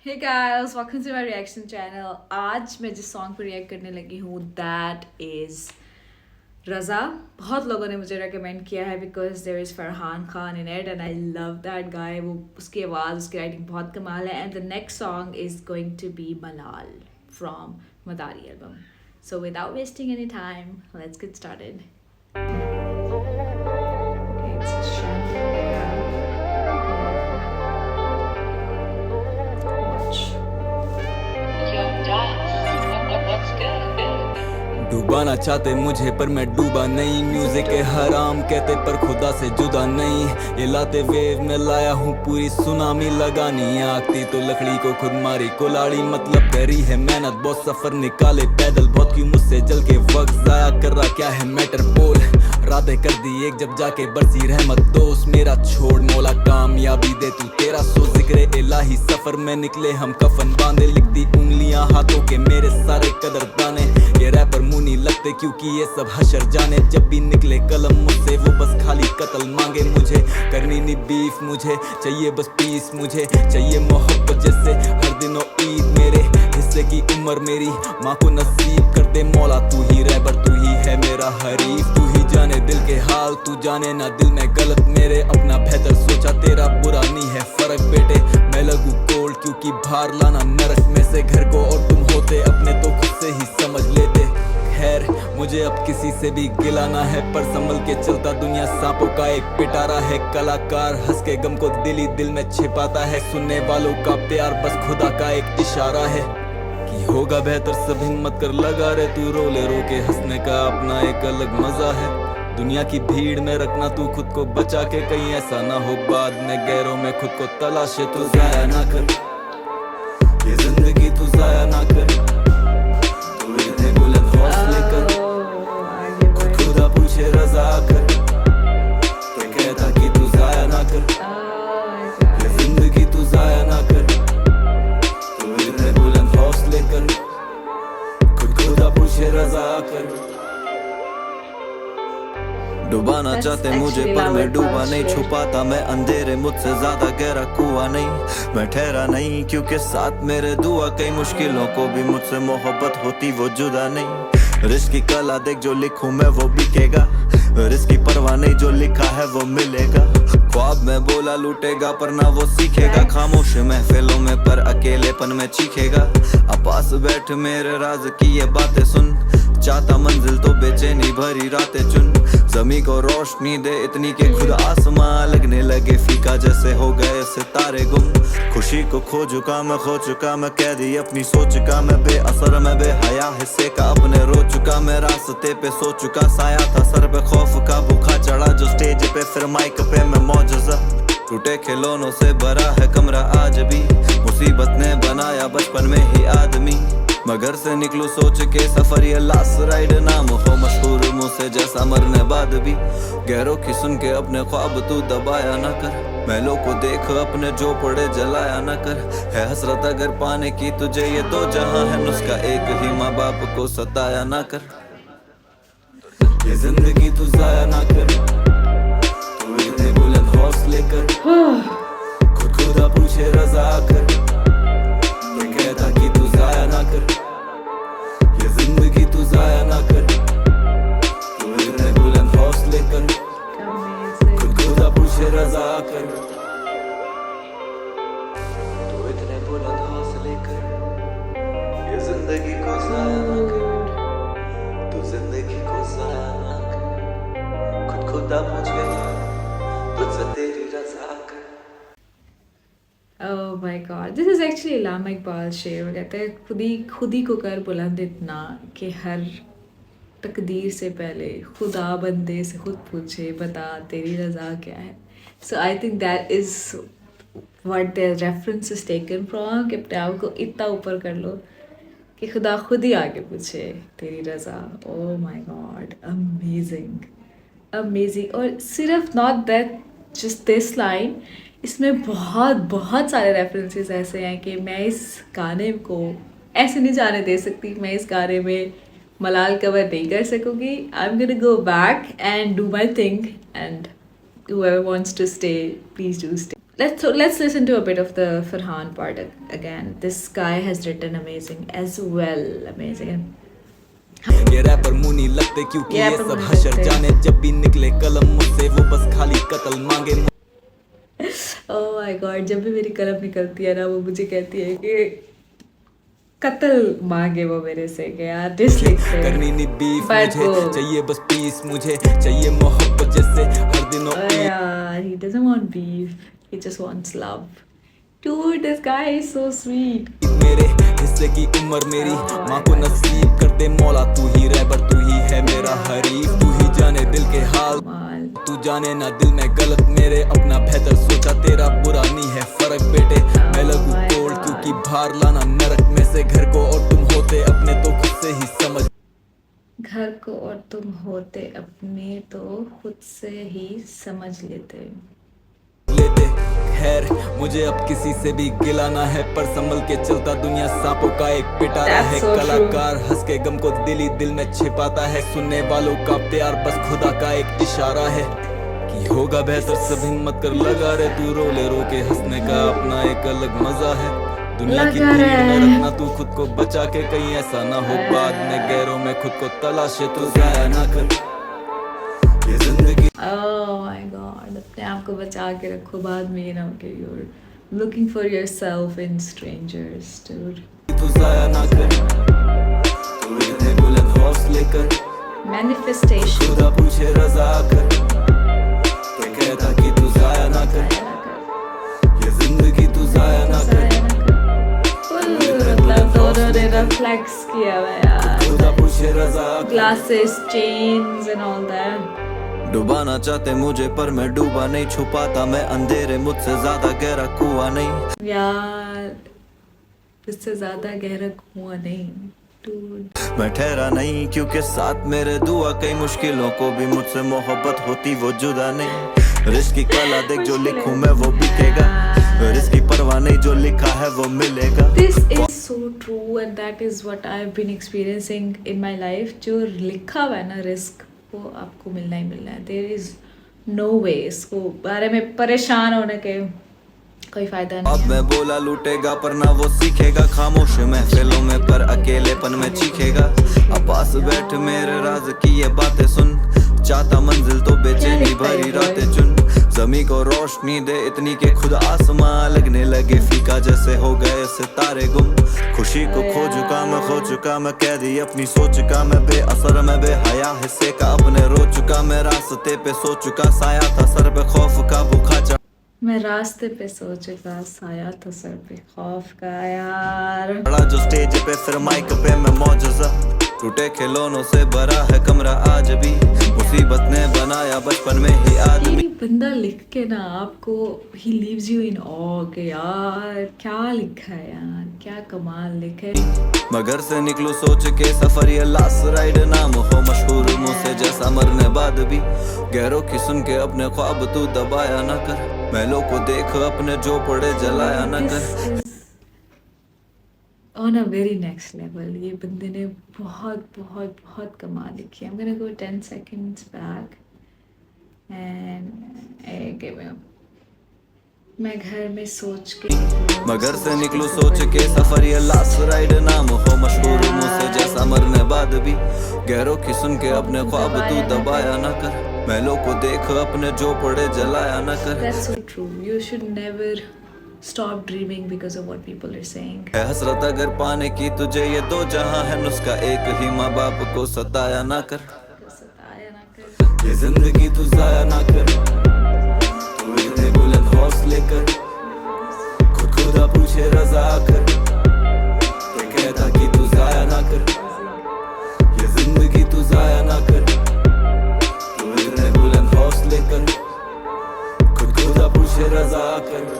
Hey guys, welcome to my reaction channel. आज मैं जिस सॉन्ग पर रिएक्ट करने लगी हूँ दैट इज़ रज़ा. बहुत लोगों ने मुझे रेकमेंड किया है because there is Farhan Khan in it and I love that guy. वो उसकी आवाज़ उसकी राइटिंग बहुत कमाल है. And the next song is going to be Malaal from Madaari album. So without wasting any time, let's get started. Okay, it's Shanti. Watch. डूबाना चाहते मुझे पर मैं डूबा नहीं. म्यूजिक के हराम कहते पर खुदा से जुदा नहीं. ये लाते वेव में लाया हूँ पूरी सुनामी लगानी. आगती तो लकड़ी को खुद मारी कुलाड़ी. मतलब करी है मेहनत बहुत सफर निकाले पैदल. बहुत क्यों मुझसे जल के वक्त जाया कर रहा क्या है मैटर बोल. रातें कर दी एक जब जाके बरसी रहमत. दोस्त मेरा छोड़ मौला कामयाबी दे तू तेरा सो जिक्र इलाही. सफर में निकले हम कफन बांधे. लिखती उंगलियां हाथों के मेरे सारे कदरदाने. ये रैपर मुनी लगते क्योंकि ये सब हशर जाने. जब भी निकले कलम मुझसे वो बस खाली कत्ल मांगे. मुझे करनी नहीं बीफ मुझे चाहिए बस पीस. मुझे चाहिए मोहब्बत जैसे हर दिनों ईद. मेरे हिस्से की उम्र मेरी माँ को नसीब कर दे मौला. तू ही रैपर तू ही है मेरा हरीफ. तू ही जाने दिल के हाल तू जाने ना दिल में गलत मेरे. अपना बेहतर सोचा तेरा बुरा नहीं है फर्क बेटे. मैं लगू कोल्ड क्योंकि बाहर लाना नरक में से घर को. और तुम होते अपने तो खुद से ही समझ लेते. खैर मुझे अब किसी से भी गिलाना है पर संभल के चलता. दुनिया सांपों का एक पिटारा है. कलाकार हंस के गम को दिल ही दिल में छिपाता है. सुनने वालों का प्यार बस खुदा का एक इशारा है कि होगा बेहतर. सब हिम्मत कर लगा रे तू. रोले रो के हंसने का अपना एक अलग मजा है. दुनिया की भीड़ में रखना तू खुद को बचा के. कहीं ऐसा ना हो बाद में गैरों में खुद को तलाशे. तू जाया ना कर ये जिंदगी तू जाया ना कर. तू इतने बुलंद हौसले कर. खुद खुदा पूछे रजा कर. तो कहता कि तू जाया ना कर ये जिंदगी तू जाया ना कर. तू इतने बुलंद हौसले कर. खुद खुदा पूछे रजा कर. डुबाना चाहते मुझे पर मैं डूबा नहीं. छुपाता मैं अंधेरे मुझसे ज्यादा गहरा कुआं नहीं. मैं ठहरा नहीं क्योंकि साथ मेरे दुआ. कई मुश्किलों को भी मुझसे मोहब्बत होती वो जुदा नहीं. रिस्क की कला देख जो लिखूं मैं वो बिकेगा. रिस्क की परवाह नहीं जो लिखा है वो मिलेगा. ख्वाब में बोला लूटेगा पर ना वो सीखेगा. खामोश महफिलों में पर अकेलेपन में चीखेगा. अब पास बैठ मेरे राज की ये बातें सुन. चाहता मंजिल तो बेचैनी भरी रातें चुन. जमी को रोशनी दे इतनी के खुद आसमां लगने लगे फीका. जैसे हो गए सितारे गुम. खुशी को खो चुका मैं कैदी अपनी सोच का. मैं बेअसर मैं बेहया हिस्से का अपने रो चुका. मैं रास्ते पे सो चुका. साया था सर पे खौफ का बुखा चढ़ा जो स्टेज पे फिर माइक पे मैं मौजूदा. टूटे खिलौनों से भरा है कमरा आज भी. मुसीबत ने बनाया बचपन में ही आदमी. मगर से निकलूं सोच के सफर ये लास्ट राइड नाम हो मशहूर मुझसे जैसा मरने बाद भी. गैरों की सुन के अपने ख्वाब तू दबाया ना कर. महलों को देख अपने जो पड़े जलाया ना कर. है हसरत अगर पाने की तुझे ये दो जहां है. नुस्खा एक ही माँ बाप को सताया ना कर. ये जिंदगी तू जाया ना कर. तू इतने बुलंद हौसले कर. खुद खुदा पूछे रजा कर. तो कहता कि तू जाया ना कर ये जिंदगी तू जाया ना कर. तू इतने बुलंद हौसले कर. खुद खुदा पूछे रजा कर. तू इतने बुलंद हौसले कर. ये जिंदगी को जाया ना कर. तू जिंदगी को जाया ना कर. खुद खुदा पूछे तुझसे तेरी रजा कर. Oh my God, this is actually इलामा इकबाल शेर. वो कहते हैं खुद ही को कर बुलंद इतना कि हर तकदीर से पहले खुदा बंदे से खुद पूछे बता तेरी रज़ा क्या है. So I think that is what their reference is taken from. कि अपने आप को इतना ऊपर कर लो कि खुदा खुद ही आके पूछे तेरी रज़ा. Oh my God, amazing, amazing. और सिर्फ not that, just this line. इसमें बहुत सारे रेफरेंसेस ऐसे हैं कि मैं इस गाने को ऐसे नहीं जाने दे सकती. मैं इस गाने में मलाल कवर नहीं कर सकूँगी. I am gonna go back and do my thing and whoever wants to stay, please do stay. let's listen to a bit of the Farhan part again. This guy has written amazing as well, amazing. ये wrapper मुंह नहीं लगते क्योंकि ये ये wrapper सब मुंह नहीं हशर लगते। जाने जब भी निकले कलम मुझसे वो बस खाली कत्ल मांगे Oh my God, जब भी मेरी कलम निकलती है ना वो मुझे कहती है कि कत्ल मांगे वो मेरे से कि यार डिस लिख दे। करनी नहीं बीफ But मुझे वो चाहिए बस पीस मुझे चाहिए मोहब्बत जैसे हर दिनों यार he doesn't want beef, he just wants love. Dude, this guy is so sweet. मेरे हिस्से की उम्र मेरी माँ को नसीब कर दे मौला तू ही रैपर तू ही है मेरा हरीफ तू ही जाने दिल के हाल Kamal. तू जाने ना दिल में गलत मेरे अपना बेहतर सोचा तेरा बुरा नहीं है फर्क बेटे मैं लगू my तोड़ God. क्योंकि बाहर लाना नरक में से घर को और तुम होते अपने तो खुद से ही समझ घर को और तुम होते अपने तो खुद से ही समझ लेते। लेते खैर मुझे अब किसी से भी गिला ना है पर संभल के चलता दुनिया सांपों का एक पिटारा That's है so true. कलाकार हंस के गम को दिली दिल में छिपाता है सुनने वालों का प्यार बस खुदा का एक इशारा है कि होगा बेहतर सब हिम्मत कर लगा रे तू रो के हंसने का अपना एक अलग मजा है दुनिया की लगा भीड़ रे। में रखना तू खुद को बचा के कहीं ऐसा ना हो बाद में गैरों में खुद को तलाशे तू जाया ना कर ये जिंदगी Oh my God, अपने आप को बचा के रखो बाद में ये ना हो कि you're looking for yourself in strangers, dude. तू जाया ना कर तू इतने बुलंद हौसले कर Manifestation. खुदा पूछे रजा कर तो कहता कि तू जाया ना कर ये जिंदगी तू जाया ना कर मतलब दोनों ने reflex किया हुआ है यार. खुदा पूछे रजा कर Glasses, chains and all that. डुबाना चाहते मुझे पर मैं डूबा नहीं छुपाता मैं अंधेरे मुझसे ज्यादा गहरा कुआं नहीं यार इससे ज्यादा गहरा कुआं नहीं dude. मैं ठहरा नहीं क्योंकि साथ मेरे दुआ कई मुश्किलों को भी मुझसे मोहब्बत होती वो जुदा नहीं रिश्क की कला देख जो लिखूं मैं वो बिकेगा रिश्क की परवाह नहीं जो लिखा है वो मिलेगा This is so true and that is what I've been experiencing in my life. जो लिखा हुआ है ना रिस्क वो आपको मिलना ही मिलना है. There is no way इसको बारे में परेशान होने के कोई फायदा अब नहीं है. मैं बोला लूटेगा पर ना वो सीखेगा खामोश महफिलों में पर अकेलेपन में चीखेगा अब पास बैठ मेरे राज की ये बातें सुन चाहता मंजिल तो बेचैनी भरी रातें चुन जमी को रोशनी दे इतनी के खुद आसमां लगने लगे फीका जैसे हो गए सितारे गुम खुशी को खो चुका मैं कैदी अपनी सोच का मैं बेअसर मैं बेहया हिस्से का अपने रो चुका मैं रास्ते पे सो चुका साया था सर पे खौफ का बुखा मैं रास्ते पे सो चुका साया था सर पे खौफ का यार. चढ़ा जो स्टेज पे फिर माइक पे मैं मौजूदा टूटे खिलौनों से भरा है कमरा आज भी मुसीबत ने बनाया बचपन में ही आदमी ये बंदा लिख के ना आपको ही लीव्स यू इन ऑ के यार क्या लिखा है यार क्या कमाल लिखा है. मगर से निकलूं सोच के सफर ये लास्ट राइड नाम हो मशहूर मुझसे जैसा मरने बाद भी गैरों की सुन के अपने ख्वाब तू दबाया ना कर महलों को देख अपने जो पड़े जलाया ना कर On a very next level. ये बंदे ने बहुत बहुत बहुत कमाल लिखी है. I'm gonna go 10 seconds back and give me मैं घर में सोच के मगर से निकलूं सोच के सफर ये लास्ट राइड नाम हो मशहूर मुझसे जैसा मरने बाद भी गैरों की सुन के अपने ख्वाब तू दबाया ना कर महलों को देख अपने जो पड़े जलाया ना कर That's so true. You should never stop dreaming because of what people are saying. है हसरत अगर पाने की तुझे ये दो जहां है नुस्खा एक ही माँ बाप को सताया ना कर सताया ना कर. ये जिंदगी तू जाया ना कर तू इतने बुलंद हौसले कर खुद खुदा पूछे रजा कर ये कहता कि तू जाया ना कर ये जिंदगी तू जाया ना कर तू इतने बुलंद हौसले कर खुद खुदा पूछे रजा कर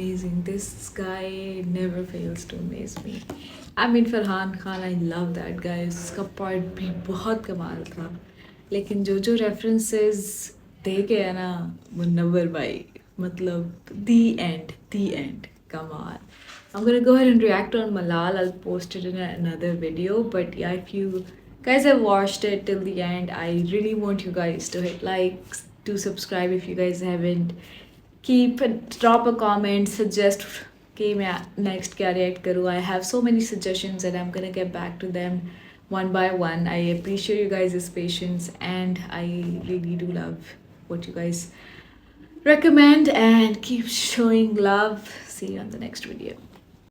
Amazing. This guy never fails to amaze me. I mean Farhan Khan, I love that guy. उसका part भी बहुत कमाल था. लेकिन जो जो references दे के है ना मुनव्वर भाई मतलब the end कमाल. I'm gonna go ahead and react on Malal. I'll post it in another video. But yeah, if you guys have watched it till the end, I really want you guys to hit likes, do subscribe if you guys haven't. Drop a comment, suggest कि मैं next क्या react करूँ. I have so many suggestions and I'm gonna get back to them one by one. I appreciate you guys' patience and I really do love what you guys recommend, and keep showing love. See you on the next video.